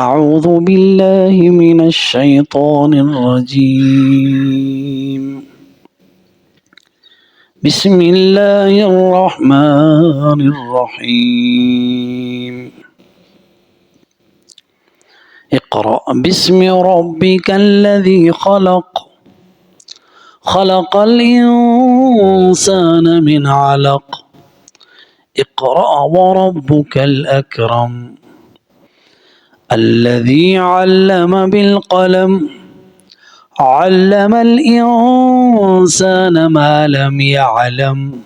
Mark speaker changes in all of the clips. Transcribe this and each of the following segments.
Speaker 1: أعوذ بالله من الشيطان الرجيم بسم الله الرحمن الرحيم اقرأ باسم ربك الذي خلق الإنسان من علق اقرأ وربك الأكرم الذي علم بالقلم علم الإنسان ما لم يعلم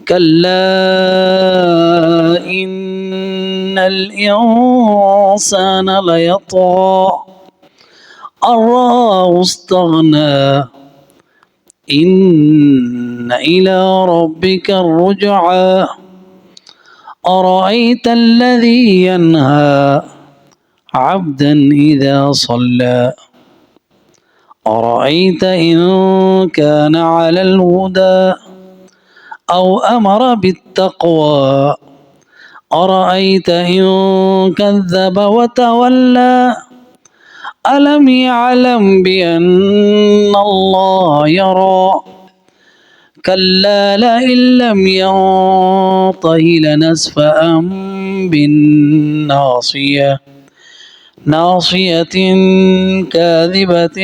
Speaker 1: كلا إن الإنسان ليطغى أن رآه استغنى إن إلى ربك الرجعى أرأيت الذي ينهى عبدا إذا صلى أرأيت إن كان على الهدى أو أمر بالتقوى أرأيت إن كذب وتولى ألم يعلم بأن الله يرى كلا لئن لم ينته لنسفعا بالناصية ناصية كاذبة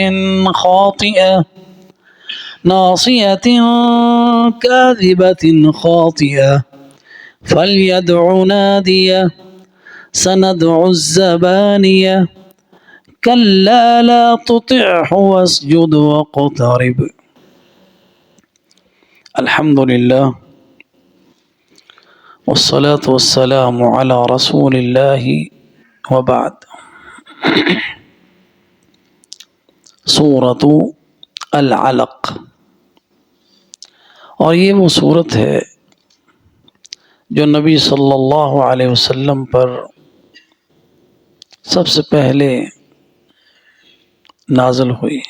Speaker 1: خاطئة فليدع ناديه سندع الزبانية كلا لا تطعه واسجد واقترب. الحمد لله والصلاة والسلام على رسول الله وبعد. سورۃ العلق، اور یہ وہ سورت ہے جو نبی صلی اللہ علیہ وسلم پر سب سے پہلے نازل ہوئی.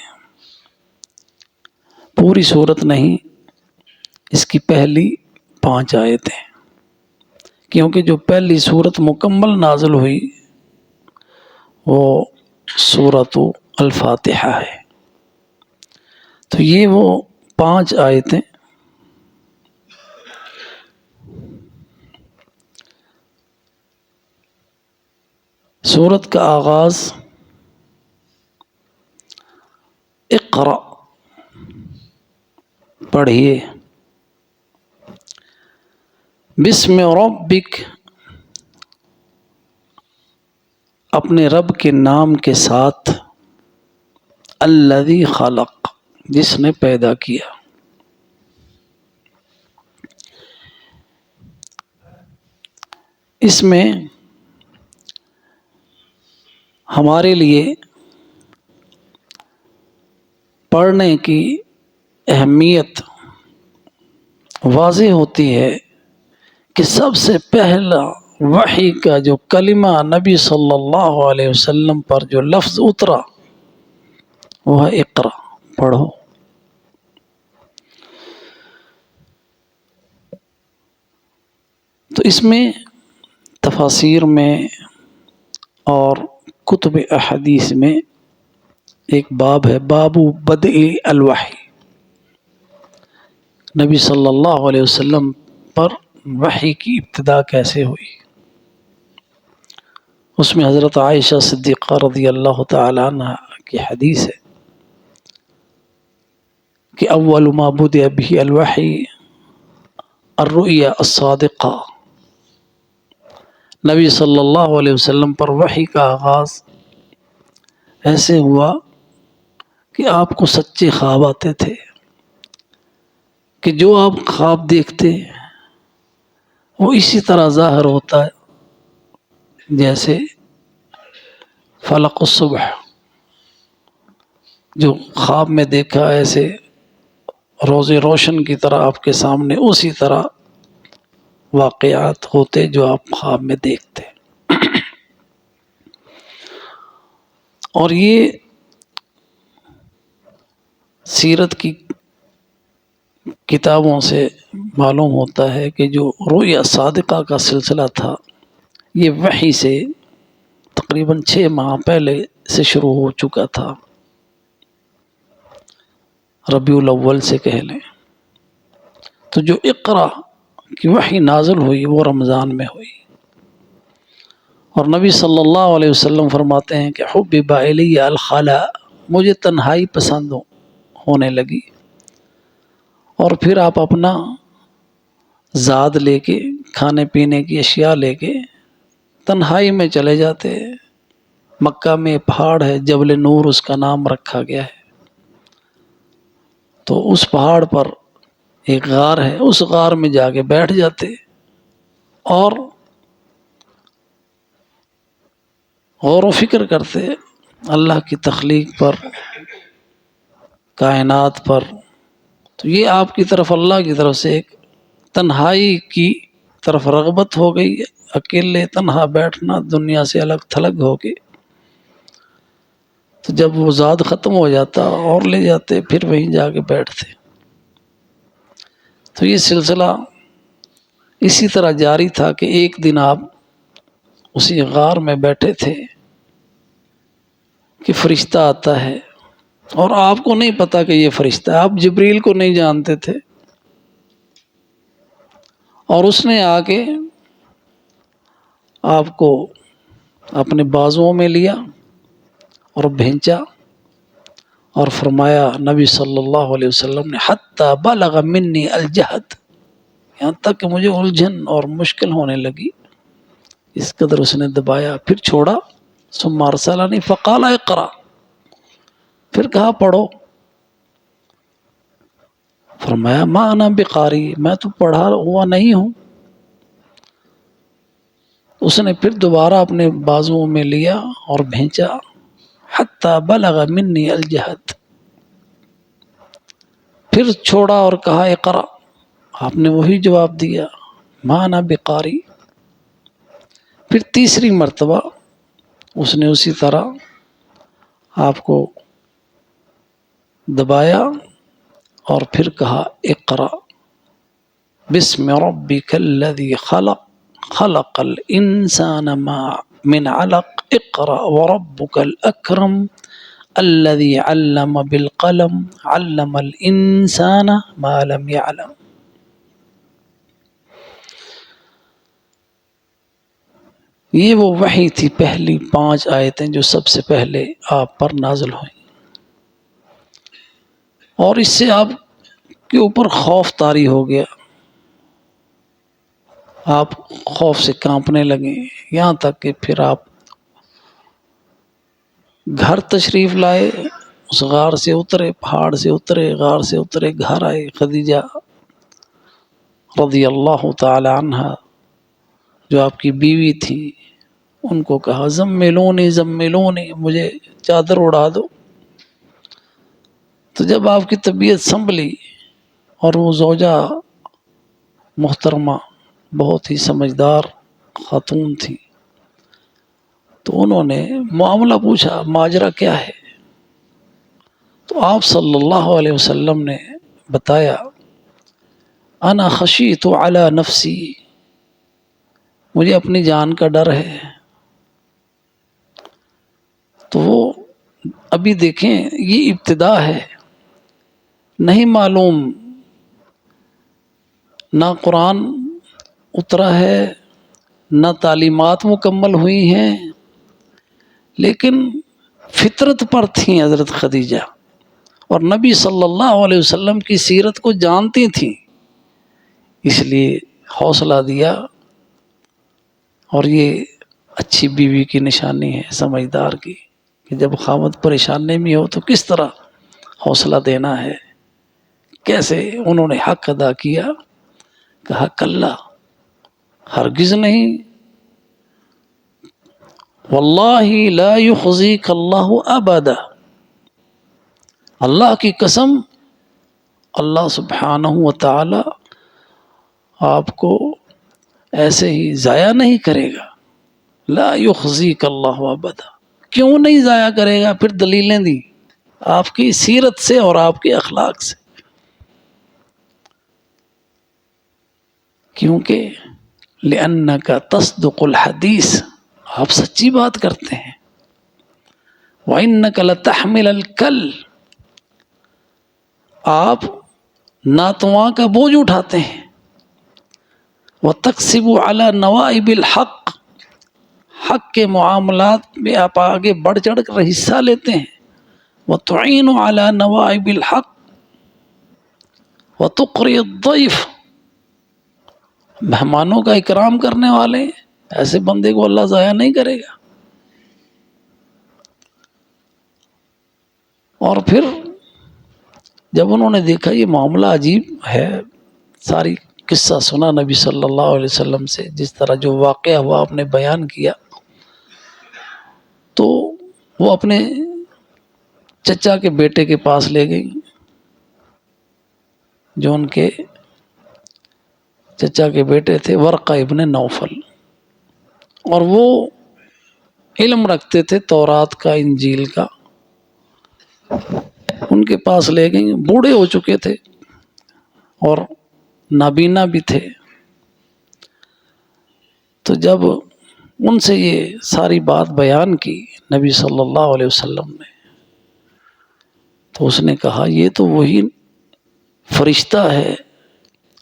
Speaker 1: پوری سورت نہیں، اس کی پہلی 5 آیتیں، کیونکہ جو پہلی سورت مکمل نازل ہوئی وہ سورۃ الفاتحہ ہے. تو یہ وہ 5 آیتیں سورت کا آغاز اقرأ پڑھیے، بسم ربک، اپنے رب کے نام کے ساتھ، الذی خلق، جس نے پیدا کیا. اس میں ہمارے لیے پڑھنے کی اہمیت واضح ہوتی ہے کہ سب سے پہلا وحی کا جو کلمہ نبی صلی اللہ علیہ وسلم پر جو لفظ اترا وہ ہے اقرأ، پڑھو. تو اس میں تفاسیر میں اور کتب احادیث میں ایک باب ہے، باب بدء الوحی، نبی صلی اللہ علیہ وسلم پر وحی کی ابتدا کیسے ہوئی. اس میں حضرت عائشہ صدیقہ رضی اللہ تعالی عنہ کی حدیث ہے کہ اول ما بدأ به الوحی الرؤیا الصادقہ. نبی صلی اللہ علیہ وسلم پر وحی کا آغاز ایسے ہوا کہ آپ کو سچے خواب آتے تھے، کہ جو آپ خواب دیکھتے وہ اسی طرح ظاہر ہوتا ہے جیسے فلق الصبح، جو خواب میں دیکھا ایسے روز روشن کی طرح آپ کے سامنے اسی طرح واقعات ہوتے جو آپ خواب میں دیکھتے. اور یہ سیرت کی کتابوں سے معلوم ہوتا ہے کہ جو رؤیا صادقہ کا سلسلہ تھا یہ وحی سے تقریباً 6 ماہ پہلے سے شروع ہو چکا تھا، ربیع الاول سے کہہ لیں۔ تو جو اقرا کی وحی نازل ہوئی وہ رمضان میں ہوئی، اور نبی صلی اللہ علیہ وسلم فرماتے ہیں کہ حبب الی الخلا، مجھے تنہائی پسند ہونے لگی، اور پھر آپ اپنا زاد لے کے، کھانے پینے کی اشیاء لے کے تنہائی میں چلے جاتے۔ مکہ میں پہاڑ ہے جبل نور اس کا نام رکھا گیا ہے، تو اس پہاڑ پر ایک غار ہے، اس غار میں جا کے بیٹھ جاتے اور غور و فکر کرتے اللہ کی تخلیق پر، کائنات پر۔ تو یہ آپ کی طرف اللہ کی طرف سے ایک تنہائی کی طرف رغبت ہو گئی، اکیلے تنہا بیٹھنا دنیا سے الگ تھلگ ہو کے۔ تو جب وہ زاد ختم ہو جاتا اور لے جاتے، پھر وہیں جا کے بیٹھتے۔ تو یہ سلسلہ اسی طرح جاری تھا کہ ایک دن آپ اسی غار میں بیٹھے تھے کہ فرشتہ آتا ہے، اور آپ کو نہیں پتا کہ یہ فرشتہ ہے، آپ جبریل کو نہیں جانتے تھے، اور اس نے آ کے آپ کو اپنے بازوؤں میں لیا اور بھینچا، اور فرمایا نبی صلی اللہ علیہ وسلم نے حتی بلغ منی الجہد، یہاں تک کہ مجھے الجھن اور مشکل ہونے لگی، اس قدر اس نے دبایا، پھر چھوڑا۔ ثم ارسلنی فقال اقرا، پھر کہا پڑھو، فرمایا ما انا بقاری، میں تو پڑھا ہوا نہیں ہوں۔ اس نے پھر دوبارہ اپنے بازوؤں میں لیا اور بھینچا، حتی بلغ منی الجہد، پھر چھوڑا اور کہا اقرا، آپ نے وہی جواب دیا، ما انا بقاری۔ پھر تیسری مرتبہ اس نے اسی طرح آپ کو دبایا اور پھر کہا اقرا بسم ربک الذی خلق، خلق الانسان من علق، اقرا وربک الاکرم الذی علم بالقلم، علم الانسان ما لم يعلم۔ یہ وہ وحی تھی، پہلی 5 آیتیں جو سب سے پہلے آپ پر نازل ہوئیں، اور اس سے آپ کے اوپر خوف طاری ہو گیا، آپ خوف سے کانپنے لگے، یہاں تک کہ پھر آپ گھر تشریف لائے، اس غار سے اترے، پہاڑ سے اترے، غار سے اترے، گھر آئے۔ خدیجہ رضی اللہ تعالی عنہ جو آپ کی بیوی تھی، ان کو کہا زملونی زملونی، مجھے چادر اڑا دو۔ تو جب آپ کی طبیعت سنبھلی، اور وہ زوجہ محترمہ بہت ہی سمجھدار خاتون تھی، تو انہوں نے معاملہ پوچھا ماجرا کیا ہے؟ تو آپ صلی اللہ علیہ وسلم نے بتایا انا خشیت علی نفسی، مجھے اپنی جان کا ڈر ہے۔ تو وہ ابھی دیکھیں، یہ ابتدا ہے، نہیں معلوم، نہ قرآن اترا ہے، نہ تعلیمات مکمل ہوئی ہیں، لیکن فطرت پر تھیں حضرت خدیجہ، اور نبی صلی اللہ علیہ وسلم کی سیرت کو جانتی تھیں، اس لیے حوصلہ دیا، اور یہ اچھی بیوی کی نشانی ہے، سمجھدار کی، کہ جب خاوند پریشانی میں ہو تو کس طرح حوصلہ دینا ہے۔ کیسے انہوں نے حق ادا کیا، کہا کلا، ہرگز نہیں، واللہ لا یخزیک اللہ ابدا، اللہ کی قسم، اللہ سبحانہ و تعالی آپ کو ایسے ہی ضائع نہیں کرے گا، لا یخزیک اللہ ابدا۔ کیوں نہیں ضائع کرے گا؟ پھر دلیلیں دی آپ کی سیرت سے اور آپ کے اخلاق سے، کیونکہ لأنک تصدق الحدیث، آپ سچی بات کرتے ہیں۔ وَإِنَّكَ لَتَحْمِلَ الْكَلَّ، آپ ناتواں کا بوجھ اٹھاتے ہیں۔ وَتَقْسِبُ عَلَى نَوَائِبِ الْحَقِّ، حق کے معاملات میں آپ آگے بڑھ چڑھ کر حصہ لیتے ہیں۔ وَتُعِينُ عَلَى نَوَائِبِ الْحَقِّ وَتُقْرِئُ الضَّيْفَ، مہمانوں کا اکرام کرنے والے، ایسے بندے کو اللہ ضائع نہیں کرے گا۔ اور پھر جب انہوں نے دیکھا یہ معاملہ عجیب ہے، ساری قصہ سنا نبی صلی اللہ علیہ وسلم سے، جس طرح جو واقعہ ہوا آپ نے بیان کیا، تو وہ اپنے چچا کے بیٹے کے پاس لے گئی، جو ان کے چچا کے بیٹے تھے ورقہ ابن نوفل، اور وہ علم رکھتے تھے تورات کا، انجیل کا۔ ان کے پاس لے گئیں، بوڑھے ہو چکے تھے اور نابینا بھی تھے۔ تو جب ان سے یہ ساری بات بیان کی نبی صلی اللہ علیہ وسلم نے، تو اس نے کہا یہ تو وہی فرشتہ ہے،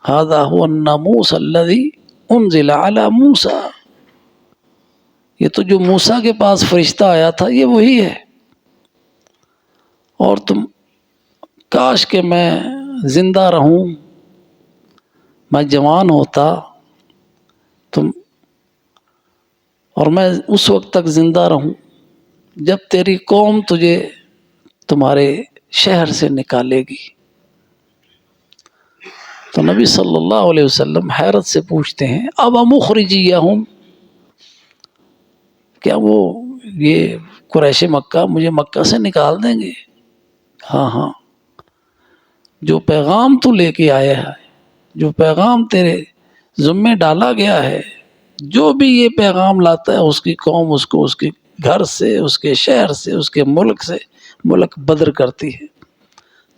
Speaker 1: ھذا ھو الناموس الذی انزل علی موسیٰ، یہ تو جو موسیٰ کے پاس فرشتہ آیا تھا یہ وہی ہے، اور تم کاش کہ میں زندہ رہوں، میں جوان ہوتا اور میں اس وقت تک زندہ رہوں جب تیری قوم تجھے تمہارے شہر سے نکالے گی۔ تو نبی صلی اللہ علیہ وسلم حیرت سے پوچھتے ہیں اب مخرجیہم، کیا وہ یہ قریش مکہ مجھے مکہ سے نکال دیں گے؟ ہاں ہاں، جو پیغام تو لے کے آیا ہے، جو پیغام تیرے ذمے ڈالا گیا ہے، جو بھی یہ پیغام لاتا ہے اس کی قوم اس کو اس کے گھر سے، اس کے شہر سے، اس کے ملک سے ملک بدر کرتی ہے۔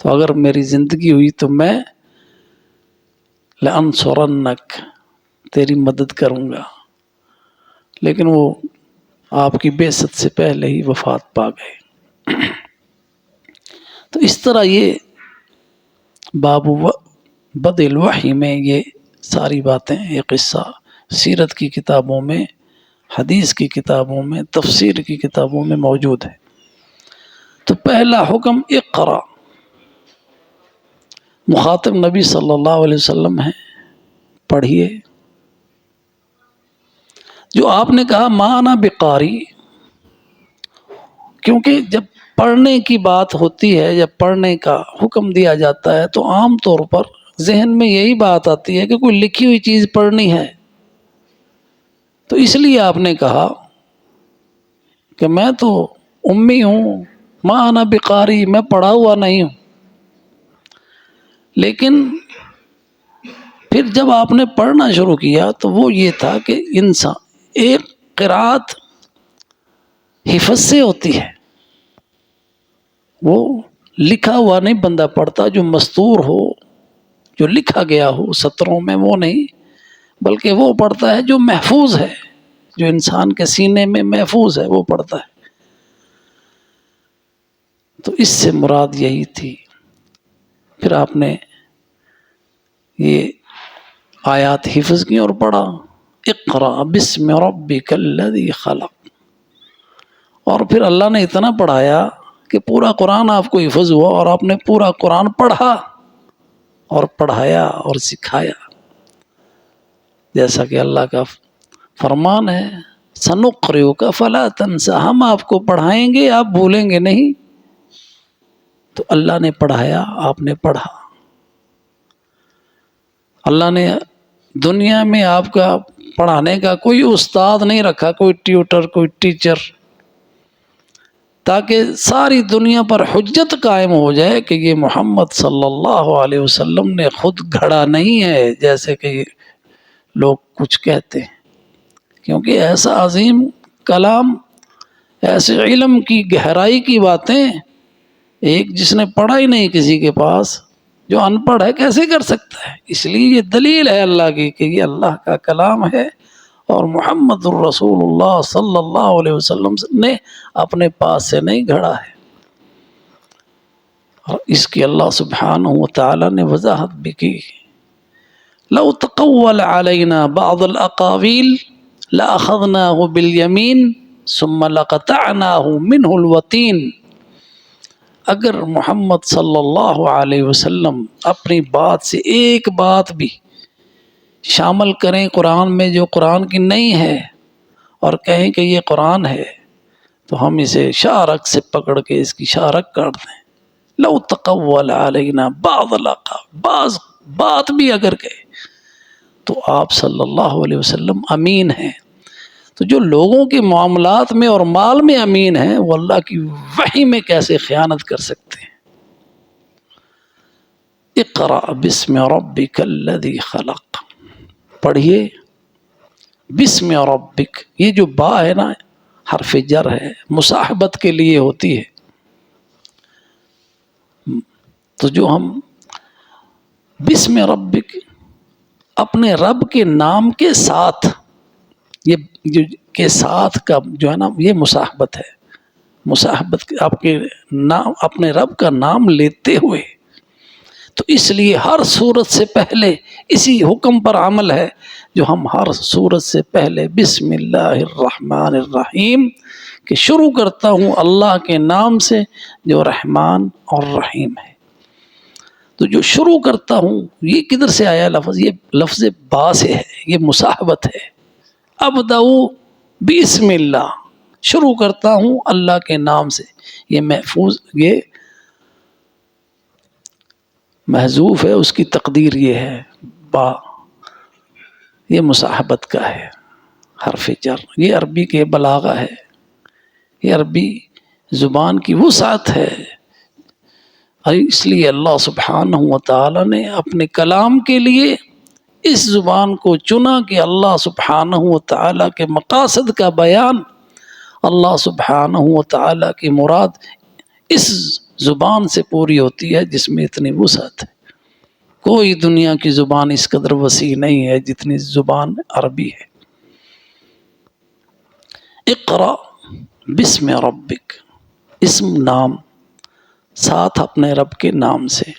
Speaker 1: تو اگر میری زندگی ہوئی تو میں لَأَنْصُرَنَّكَ، تیری مدد کروں گا، لیکن وہ آپ کی بعثت سے پہلے ہی وفات پا گئے۔ تو اس طرح یہ باب بدء الوحی میں یہ ساری باتیں، یہ قصہ سیرت کی کتابوں میں، حدیث کی کتابوں میں، تفسیر کی کتابوں میں موجود ہے۔ تو پہلا حکم اقرا، مخاطب نبی صلی اللہ علیہ وسلم ہیں، پڑھیے۔ جو آپ نے کہا ما انا بقاری، کیونکہ جب پڑھنے کی بات ہوتی ہے، جب پڑھنے کا حکم دیا جاتا ہے تو عام طور پر ذہن میں یہی بات آتی ہے کہ کوئی لکھی ہوئی چیز پڑھنی ہے، تو اس لیے آپ نے کہا کہ میں تو امی ہوں، ما انا بقاری، میں پڑھا ہوا نہیں ہوں۔ لیکن پھر جب آپ نے پڑھنا شروع کیا تو وہ یہ تھا کہ انسان ایک قرات حفظ سے ہوتی ہے، وہ لکھا ہوا نہیں بندہ پڑھتا، جو مستور ہو، جو لکھا گیا ہو سطروں میں، وہ نہیں، بلکہ وہ پڑھتا ہے جو محفوظ ہے، جو انسان کے سینے میں محفوظ ہے، وہ پڑھتا ہے۔ تو اس سے مراد یہی تھی۔ پھر آپ نے یہ آیات حفظ کی اور پڑھا اقرا بسم ربک الذی خلق، اور پھر اللہ نے اتنا پڑھایا کہ پورا قرآن آپ کو حفظ ہوا، اور آپ نے پورا قرآن پڑھا اور پڑھایا اور سکھایا، جیسا کہ اللہ کا فرمان ہے سنقرئک فلا تنسى، ہم آپ کو پڑھائیں گے آپ بھولیں گے نہیں۔ تو اللہ نے پڑھایا، آپ نے پڑھا۔ اللہ نے دنیا میں آپ کا پڑھانے کا کوئی استاد نہیں رکھا، کوئی ٹیوٹر، کوئی ٹیچر، تاکہ ساری دنیا پر حجت قائم ہو جائے کہ یہ محمد صلی اللہ علیہ وسلم نے خود گھڑا نہیں ہے، جیسے کہ لوگ کچھ کہتے ہیں۔ کیونکہ ایسا عظیم کلام، ایسے علم کی گہرائی کی باتیں، ایک جس نے پڑھا ہی نہیں کسی کے پاس، جو ان پڑھ ہے کیسے کر سکتا ہے؟ اس لیے یہ دلیل ہے اللہ کی کہ یہ اللہ کا کلام ہے، اور محمد الرسول اللہ صلی اللہ علیہ وسلم نے اپنے پاس سے نہیں گھڑا ہے۔ اور اس کی اللہ سبحانہ و تعالی نے وضاحت بھی کی، لو تقول علینا بعض الاقاویل لأخذناه بالیمین ثم لقطعناه منه الوتین۔ اگر محمد صلی اللہ علیہ وسلم اپنی بات سے ایک بات بھی شامل کریں قرآن میں جو قرآن کی نہیں ہے، اور کہیں کہ یہ قرآن ہے، تو ہم اسے شارک سے پکڑ کے اس کی شارک کاٹ دیں۔ لو تقول علینا بعض الاقاویل، بعض بات بھی اگر کہے تو آپ صلی اللہ علیہ وسلم امین ہیں۔ تو جو لوگوں کے معاملات میں اور مال میں امین ہیں، وہ اللہ کی وحی میں کیسے خیانت کر سکتے ہیں؟ اقرأ بسم ربک الذی خلق، پڑھیے بسم ربک، یہ جو با ہے نا حرف جر ہے، مصاحبت کے لیے ہوتی ہے۔ تو جو ہم بسم ربک اپنے رب کے نام کے ساتھ، یہ جو کے ساتھ کا جو ہے نا یہ مصاحبت ہے، مصاحبت آپ کے نام اپنے رب کا نام لیتے ہوئے، تو اس لیے ہر صورت سے پہلے اسی حکم پر عمل ہے جو ہم ہر صورت سے پہلے بسم اللہ الرحمن الرحیم کہ شروع کرتا ہوں اللہ کے نام سے جو رحمان اور رحیم ہے۔ تو جو شروع کرتا ہوں یہ کدھر سے آیا لفظ؟ یہ لفظ با سے ہے، یہ مصاحبت ہے۔ ابدؤ بسم اللہ، شروع کرتا ہوں اللہ کے نام سے، یہ محفوظ، یہ محذوف ہے، اس کی تقدیر یہ ہے با، یہ مصاحبت کا ہے حرف جر، یہ عربی کے بلاغہ ہے، یہ عربی زبان کی وسعت ہے۔ اور اس لیے اللہ سبحانہ و تعالی نے اپنے کلام کے لیے اس زبان کو چنا کہ اللہ سبحانہ و تعالی کے مقاصد کا بیان، اللہ سبحانہ و تعالی کی مراد اس زبان سے پوری ہوتی ہے جس میں اتنی وسعت ہے۔ کوئی دنیا کی زبان اس قدر وسیع نہیں ہے جتنی زبان عربی ہے۔ اقرأ بسم ربک، اسم نام ساتھ اپنے رب کے نام سے،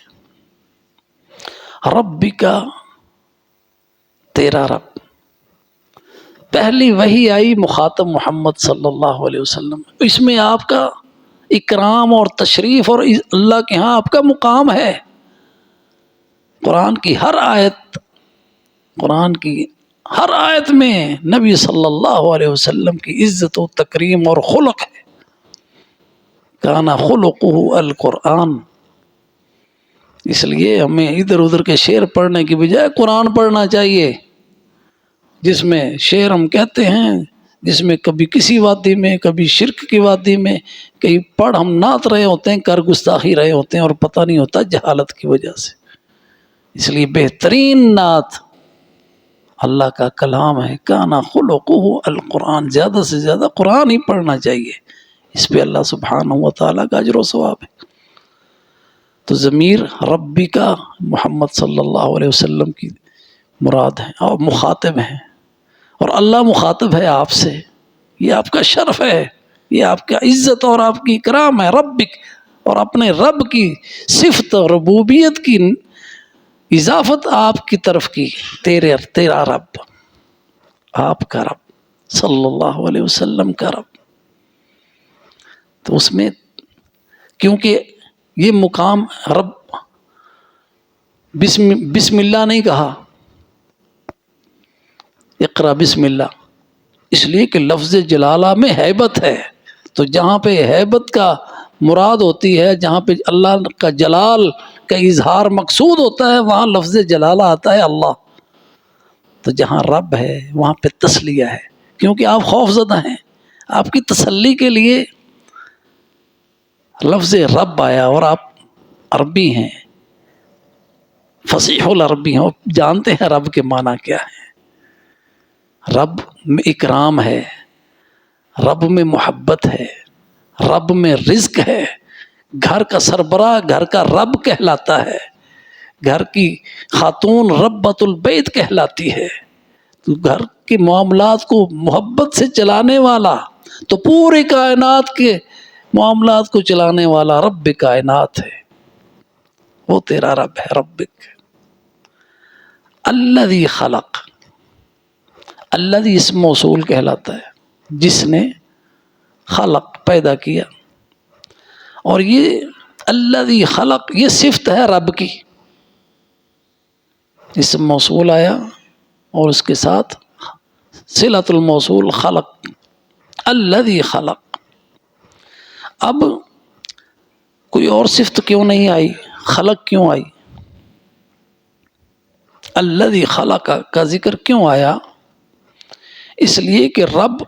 Speaker 1: ربکا تیرا رب۔ پہلی وحی آئی مخاطب محمد صلی اللہ علیہ وسلم، اس میں آپ کا اکرام اور تشریف اور اللہ کے ہاں آپ کا مقام ہے۔ قرآن کی ہر آیت میں نبی صلی اللہ علیہ وسلم کی عزت و تکریم اور خلق ہے۔ کان خلقہ القرآن، اس لیے ہمیں ادھر ادھر کے شعر پڑھنے کی بجائے قرآن پڑھنا چاہیے، جس میں شعر ہم کہتے ہیں، جس میں کبھی کسی وادی میں، کبھی شرک کی وادی میں، کہیں پڑھ ہم نعت رہے ہوتے ہیں، کر گستاخی رہے ہوتے ہیں، اور پتہ نہیں ہوتا جہالت کی وجہ سے۔ اس لیے بہترین نعت اللہ کا کلام ہے، کانا خلقہ القرآن، زیادہ سے زیادہ قرآن ہی پڑھنا چاہیے، اس پہ اللہ سبحانہ و تعالیٰ کا اجر و ثواب ہے۔ تو ضمیر ربی کا محمد صلی اللہ علیہ وسلم کی مراد ہے اور مخاطب ہیں، اور اللہ مخاطب ہے آپ سے، یہ آپ کا شرف ہے، یہ آپ کا عزت اور آپ کی اکرام ہے۔ ربک، اور اپنے رب کی صفت ربوبیت کی اضافت آپ کی طرف کی، تیرا رب، آپ کا رب، صلی اللہ علیہ وسلم کا رب۔ تو اس میں کیونکہ یہ مقام رب بسم اللہ نہیں کہا، اقرا بسم اللہ، اس لیے کہ لفظ جلالہ میں ہیبت ہے، تو جہاں پہ ہیبت کا مراد ہوتی ہے، جہاں پہ اللہ کا جلال کا اظہار مقصود ہوتا ہے، وہاں لفظ جلالہ آتا ہے اللہ۔ تو جہاں رب ہے وہاں پہ تسلیہ ہے، کیونکہ آپ خوف زدہ ہیں، آپ کی تسلی کے لیے لفظ رب آیا، اور آپ عربی ہیں، فصیح العربی ہیں، اور جانتے ہیں رب کے معنی کیا ہے۔ رب میں اکرام ہے، رب میں محبت ہے، رب میں رزق ہے، گھر کا سربراہ گھر کا رب کہلاتا ہے، گھر کی خاتون ربۃ البیت کہلاتی ہے۔ تو گھر کے معاملات کو محبت سے چلانے والا تو پوری کائنات کے معاملات کو چلانے والا رب کائنات ہے، وہ تیرا رب ہے۔ ربک الذی خلق، الذی اسم موصول کہلاتا ہے، جس نے خلق پیدا کیا، اور یہ الذی خلق یہ صفت ہے رب کی، اسم موصول آیا اور اس کے ساتھ صلۃ الموصول خلق، الذی خلق۔ اب کوئی اور صفت کیوں نہیں آئی، خلق کیوں آئی؟ الذی خلق کا ذکر کیوں آیا؟ اس لیے کہ رب،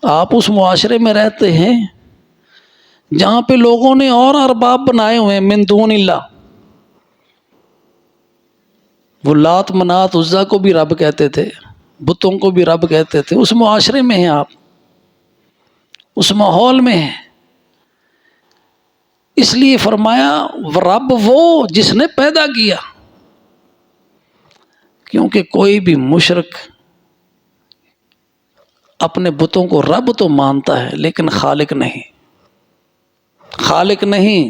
Speaker 1: آپ اس معاشرے میں رہتے ہیں جہاں پہ لوگوں نے اور ارباب بنائے ہوئے ہیں من دون اللہ، وہ لات منات عزا کو بھی رب کہتے تھے، بتوں کو بھی رب کہتے تھے، اس معاشرے میں ہیں آپ، اس ماحول میں ہیں، اس لیے فرمایا رب وہ جس نے پیدا کیا، کیونکہ کوئی بھی مشرک اپنے بتوں کو رب تو مانتا ہے لیکن خالق نہیں، خالق نہیں۔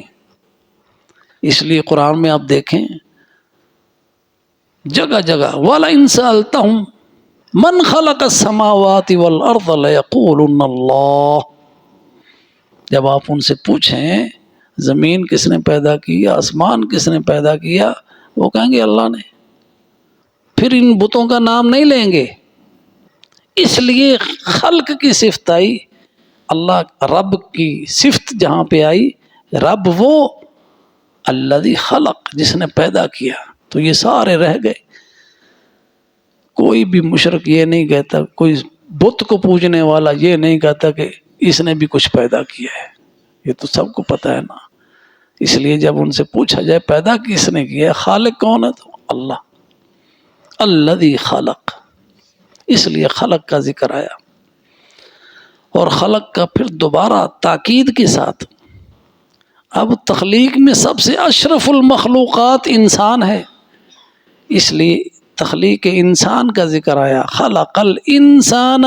Speaker 1: اس لیے قرآن میں آپ دیکھیں جگہ جگہ وَلَئِن سَأَلْتَهُمْ مَنْ خَلَقَ السَّمَاوَاتِ وَالْأَرْضَ لَيَقُولُنَّ اللَّهُ، جب آپ ان سے پوچھیں زمین کس نے پیدا کی، آسمان کس نے پیدا کیا، وہ کہیں گے اللہ نے، پھر ان بتوں کا نام نہیں لیں گے۔ اس لیے خلق کی صفت آئی، اللہ رب کی صفت جہاں پہ آئی، رب وہ الذی خلق جس نے پیدا کیا، تو یہ سارے رہ گئے۔ کوئی بھی مشرک یہ نہیں کہتا، کوئی بت کو پوجنے والا یہ نہیں کہتا کہ اس نے بھی کچھ پیدا کیا ہے، یہ تو سب کو پتہ ہے نا۔ اس لیے جب ان سے پوچھا جائے پیدا کس نے کیا ہے، خالق کون ہے، تو اللہ، الذی خلق، اس لیے خلق کا ذکر آیا، اور خلق کا پھر دوبارہ تاکید کے ساتھ۔ اب تخلیق میں سب سے اشرف المخلوقات انسان ہے، اس لیے تخلیق انسان کا ذکر آیا، خلق الانسان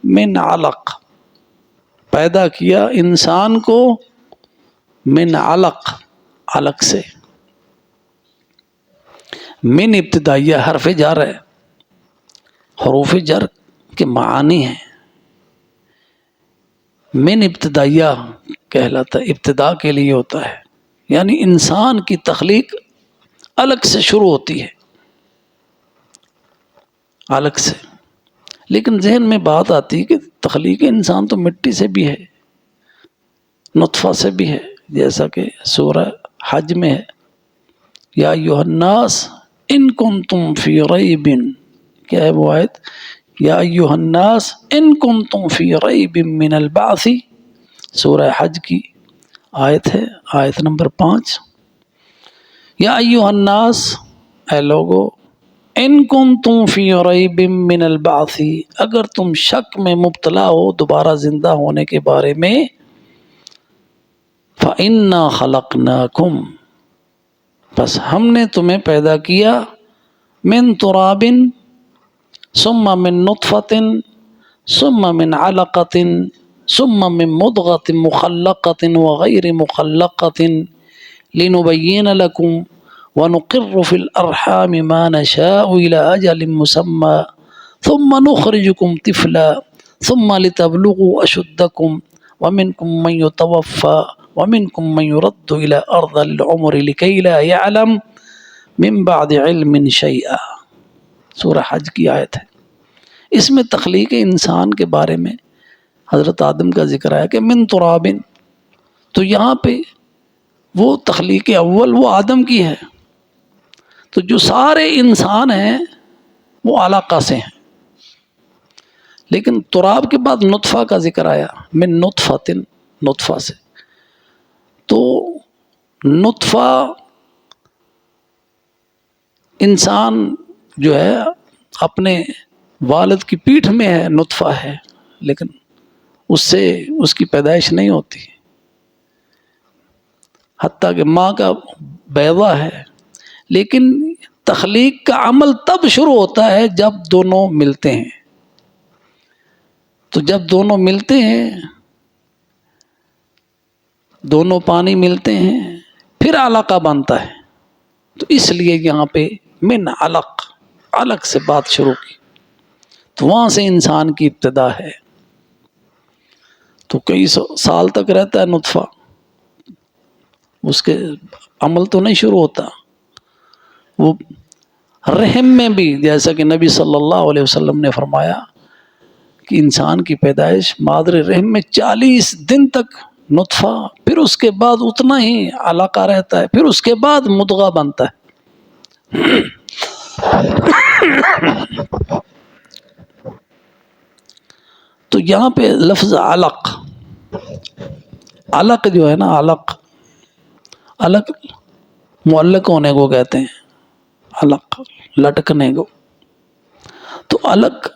Speaker 1: من علق، پیدا کیا انسان کو من علق، علق سے، من ابتدائیہ حرف جر ہے، حروف جر کے معانی ہیں، من ابتدائیہ کہلاتا ہے، ابتدا کے لیے ہوتا ہے، یعنی انسان کی تخلیق الگ سے شروع ہوتی ہے، الگ سے۔ لیکن ذہن میں بات آتی ہے کہ تخلیق انسان تو مٹی سے بھی ہے، نطفہ سے بھی ہے، جیسا کہ سورہ حج میں ہے، یا ایھا الناس ان کنتم فی ریب، کیا ہے وہ آیت؟ یا ایھا الناس ان کنتم فی ریب من البعث، سورہ حج کی آیت ہے، آیت نمبر 5۔ یا ایھا الناس، اے لوگو، ان کنتم فی ریب من البعث، اگر تم شک میں مبتلا ہو دوبارہ زندہ ہونے کے بارے میں، فَإِنَّا خَلَقْنَاكُمْ، بس ہم نے تمہیں پیدا کیا، من تراب ثم من نطفة ثم من علقة ثم من مضغة مخلقة وغير مخلقة لنبين لكم ونقر في الأرحام ما نشاء إلى أجل مسمى ثم نخرجكم طفلا ثم لتبلغوا أشدكم ومنكم من يتوفى ومنكم من يرد إلى أرض العمر لكي لا يعلم من بعد علم شيئا، سورہ حج کی آیت ہے۔ اس میں تخلیق انسان کے بارے میں حضرت آدم کا ذکر آیا کہ من تراب، تو یہاں پہ وہ تخلیق اول وہ آدم کی ہے، تو جو سارے انسان ہیں وہ علقہ سے ہیں، لیکن تراب کے بعد نطفہ کا ذکر آیا، من نطفۃ، نطفہ سے، تو نطفہ انسان جو ہے اپنے والد کی پیٹھ میں ہے، نطفہ ہے، لیکن اس سے اس کی پیدائش نہیں ہوتی، حتیٰ کہ ماں کا بیضہ ہے، لیکن تخلیق کا عمل تب شروع ہوتا ہے جب دونوں ملتے ہیں. تو جب دونوں ملتے ہیں، دونوں پانی ملتے ہیں، پھر علقہ بنتا ہے. تو اس لیے یہاں پہ من علق، علق سے بات شروع کی. تو وہاں سے انسان کی ابتدا ہے. تو کئی سال تک رہتا ہے نطفہ، اس کے عمل تو نہیں شروع ہوتا. وہ رحم میں بھی، جیسا کہ نبی صلی اللہ علیہ وسلم نے فرمایا کہ انسان کی پیدائش مادر رحم میں 40 دن تک نطفہ، پھر اس کے بعد اتنا ہی علقہ رہتا ہے، پھر اس کے بعد مضغہ بنتا ہے. تو یہاں پہ لفظ علق، علق جو ہے نا، علق معلق ہونے کو کہتے ہیں، علق لٹکنے کو. تو علق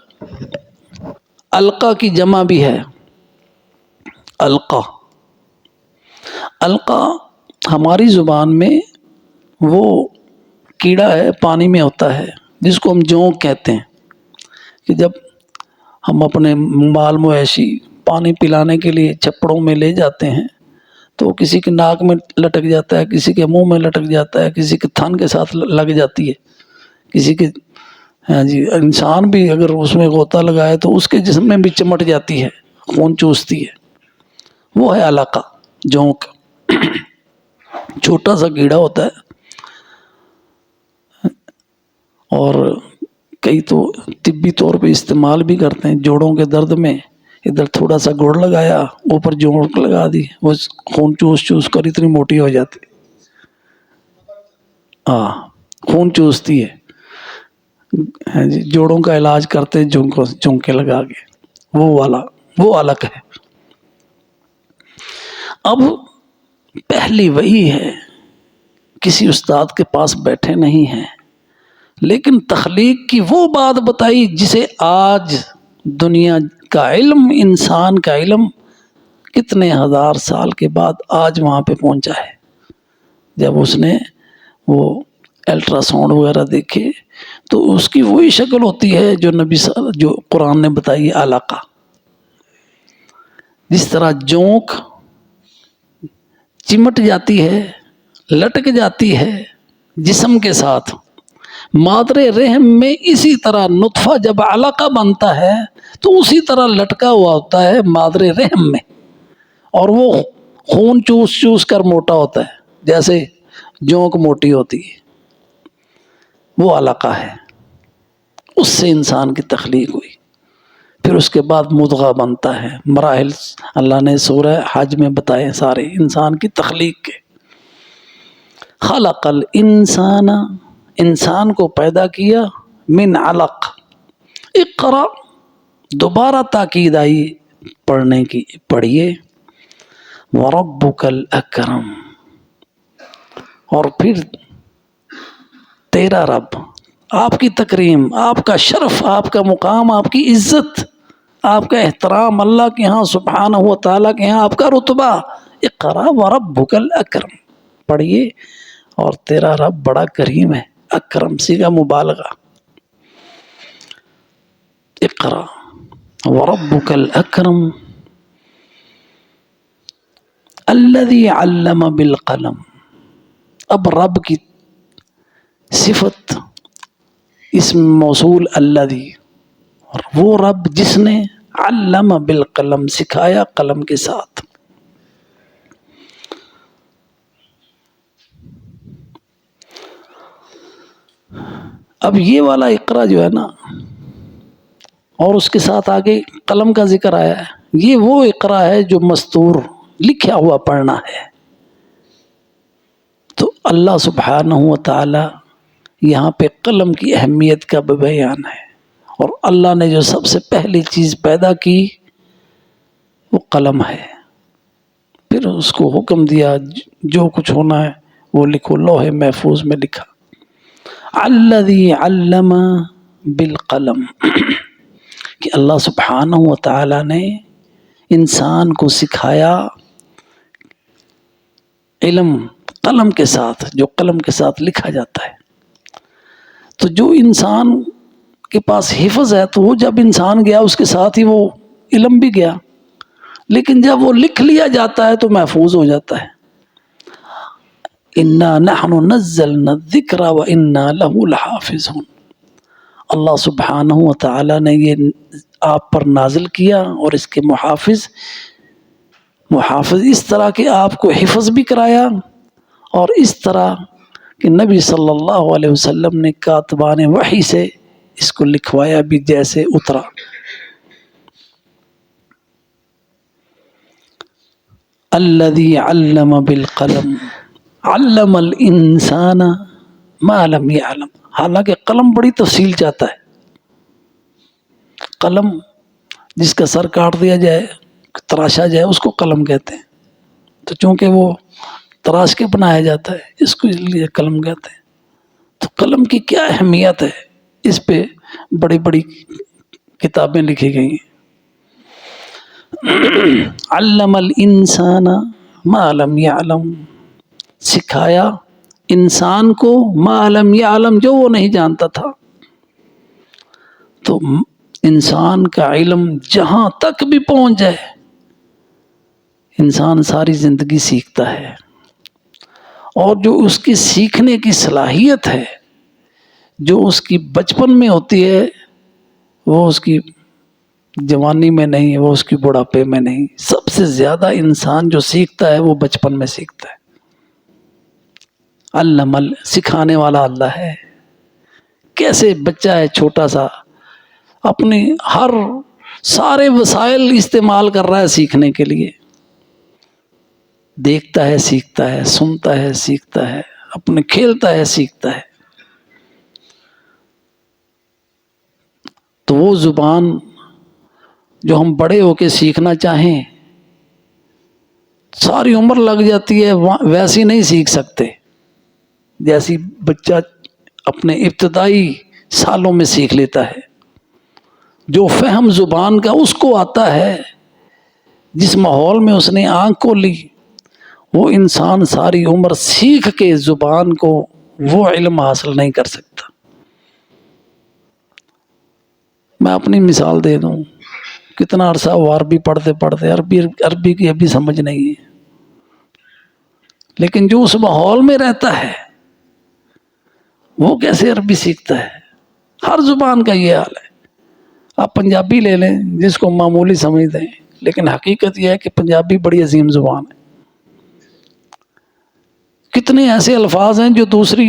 Speaker 1: القا کی جمع بھی ہے. القا، القا ہماری زبان میں وہ کیڑا ہے، پانی میں ہوتا ہے، جس کو ہم جونک کہتے ہیں. کہ جب ہم اپنے مال مویشی پانی پلانے کے لیے چھپڑوں میں لے جاتے ہیں تو کسی کے ناک میں لٹک جاتا ہے، کسی کے منہ میں لٹک جاتا ہے، کسی کے تھن کے ساتھ لگ جاتی ہے، کسی کے انسان بھی اگر اس میں غوطہ لگائے تو اس کے جسم میں بھی چمٹ جاتی ہے، خون چوستی ہے. وہ ہے علقہ، جونک. چھوٹا سا کیڑا ہوتا ہے، اور کئی تو طبی طور پہ استعمال بھی کرتے ہیں. جوڑوں کے درد میں ادھر تھوڑا سا گڑ لگایا، اوپر جونک لگا دی، وہ خون چوس چوس کر اتنی موٹی ہو جاتی. ہاں، خون چوستی ہے. جوڑوں کا علاج کرتے ہیں جونکے لگا کے. وہ علق ہے. اب پہلی وہی ہے، کسی استاد کے پاس بیٹھے نہیں ہیں، لیکن تخلیق کی وہ بات بتائی جسے آج دنیا کا علم، انسان کا علم کتنے ہزار سال کے بعد آج وہاں پہ پہنچا ہے. جب اس نے وہ الٹرا ساؤنڈ وغیرہ دیکھے تو اس کی وہی شکل ہوتی ہے جو قرآن نے بتائی، علقہ. جس طرح جونک چمٹ جاتی ہے، لٹک جاتی ہے جسم کے ساتھ مادر رحم میں، اسی طرح نطفہ جب علقہ بنتا ہے تو اسی طرح لٹکا ہوا ہوتا ہے مادر رحم میں، اور وہ خون چوس چوس کر موٹا ہوتا ہے جیسے جونک موٹی ہوتی ہے. وہ علقہ ہے. اس سے انسان کی تخلیق ہوئی. پھر اس کے بعد مضغہ بنتا ہے. مراحل اللہ نے سورہ حج میں بتائے سارے انسان کی تخلیق کے. خلق الانسان، انسان کو پیدا کیا، من علق. اقرا، دوبارہ تاکید آئی پڑھنے کی، پڑھیے. وربک الاکرم، اور پھر تیرا رب، آپ کی تکریم، آپ کا شرف، آپ کا مقام، آپ کی عزت، آپ کا احترام، اللہ کے ہاں سبحانہ و تعالیٰ کے ہاں آپ کا رتبہ. اقرا وربک الاکرم، پڑھیے، اور تیرا رب بڑا کریم ہے. اکرم صیغہ مبالغہ. اقرا وربک الاکرم الذی علم بالقلم. اب رب کی صفت اسم موصول الذی، اور وہ رب جس نے علم بالقلم، سکھایا قلم کے ساتھ. اب یہ والا اقرا جو ہے نا، اور اس کے ساتھ آگے قلم کا ذکر آیا ہے، یہ وہ اقرا ہے جو مستور، لکھا ہوا پڑھنا ہے. تو اللہ سبحانہ و تعالی یہاں پہ قلم کی اہمیت کا بیان ہے. اور اللہ نے جو سب سے پہلی چیز پیدا کی وہ قلم ہے. پھر اس کو حکم دیا جو کچھ ہونا ہے وہ لکھو، لوح محفوظ میں لکھا. الذی علم بالقلم، کہ اللہ سبحانہ و تعالی نے انسان کو سکھایا علم قلم کے ساتھ، جو قلم کے ساتھ لکھا جاتا ہے. تو جو انسان کے پاس حفظ ہے تو وہ جب انسان گیا اس کے ساتھ ہی وہ علم بھی گیا، لیکن جب وہ لکھ لیا جاتا ہے تو محفوظ ہو جاتا ہے. اِنَّا نَحْنُ نَزَّلْنَا الذِّكْرَ وَإِنَّا لَهُ لَحَافِظُونَ. اللہ سبحانہ و تعالی نے یہ آپ پر نازل کیا اور اس کے محافظ اس طرح کہ آپ کو حفظ بھی کرایا، اور اس طرح کہ نبی صلی اللہ علیہ وسلم نے کاتبان وحی سے اس کو لکھوایا بھی جیسے اترا. الذی علم بالقلم علم الانسان ما لم يعلم. حالانکہ قلم بڑی تفصیل چاہتا ہے. قلم جس کا سر کاٹ دیا جائے، تراشا جائے، اس کو قلم کہتے ہیں. تو چونکہ وہ تراش کے بنایا جاتا ہے اس کو اس لیے قلم کہتے ہیں. تو قلم کی کیا اہمیت ہے، اس پہ بڑی بڑی کتابیں لکھی گئی ہیں. علم الانسان ما لم يعلم. سکھایا انسان کو ما لم يعلم، جو وہ نہیں جانتا تھا. تو انسان کا علم جہاں تک بھی پہنچ جائے، انسان ساری زندگی سیکھتا ہے. اور جو اس کی سیکھنے کی صلاحیت ہے، جو اس کی بچپن میں ہوتی ہے، وہ اس کی جوانی میں نہیں، وہ اس کی بڑھاپے میں نہیں. سب سے زیادہ انسان جو سیکھتا ہے وہ بچپن میں سیکھتا ہے. علم، سکھانے والا اللہ ہے. کیسے بچہ ہے چھوٹا سا، اپنے ہر سارے وسائل استعمال کر رہا ہے سیکھنے کے لیے. دیکھتا ہے سیکھتا ہے، سنتا ہے سیکھتا ہے، اپنے کھیلتا ہے سیکھتا ہے. تو وہ زبان جو ہم بڑے ہو کے سیکھنا چاہیں، ساری عمر لگ جاتی ہے، ویسی نہیں سیکھ سکتے جیسی بچہ اپنے ابتدائی سالوں میں سیکھ لیتا ہے. جو فہم زبان کا اس کو آتا ہے، جس ماحول میں اس نے آنکھ کھولی، وہ انسان ساری عمر سیکھ کے زبان کو وہ علم حاصل نہیں کر سکتا. میں اپنی مثال دے دوں، کتنا عرصہ وہ عربی پڑھتے پڑھتے عربی کی ابھی سمجھ نہیں ہے، لیکن جو اس ماحول میں رہتا ہے وہ کیسے عربی سیکھتا ہے. ہر زبان کا یہ حال ہے. آپ پنجابی لے لیں، جس کو معمولی سمجھتے ہیں، لیکن حقیقت یہ ہے کہ پنجابی بڑی عظیم زبان ہے. کتنے ایسے الفاظ ہیں جو دوسری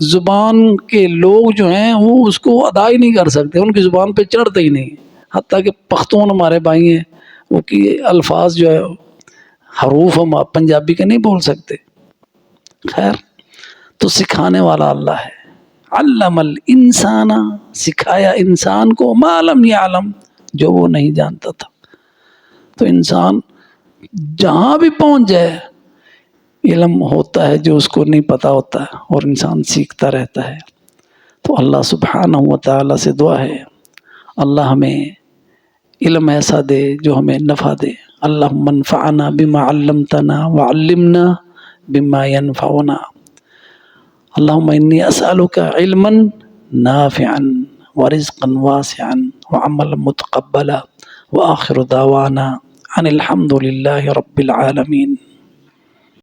Speaker 1: زبان کے لوگ جو ہیں وہ اس کو ادا ہی نہیں کر سکتے، ان کی زبان پہ چڑھتے ہی نہیں. حتیٰ کہ پختون ہمارے بھائی ہیں، وہ کی الفاظ جو ہے حروف ہم پنجابی کے نہیں بول سکتے. خیر، تو سکھانے والا اللہ ہے. علم الانسان، سکھایا انسان کو ما لم یعلم، جو وہ نہیں جانتا تھا. تو انسان جہاں بھی پہنچ جائے علم ہوتا ہے جو اس کو نہیں پتا ہوتا ہے، اور انسان سیکھتا رہتا ہے. تو اللہ سبحانہ و تعالی سے دعا ہے اللہ ہمیں علم ایسا دے جو ہمیں نفع دے. اللہم انفعنا بما علمتنا وعلمنا بما ينفعنا. اللہم انی اسألک علما نافعا ورزقا واسعا وعملا متقبلا وآخر دعوانا ان الحمد للہ رب العالمین.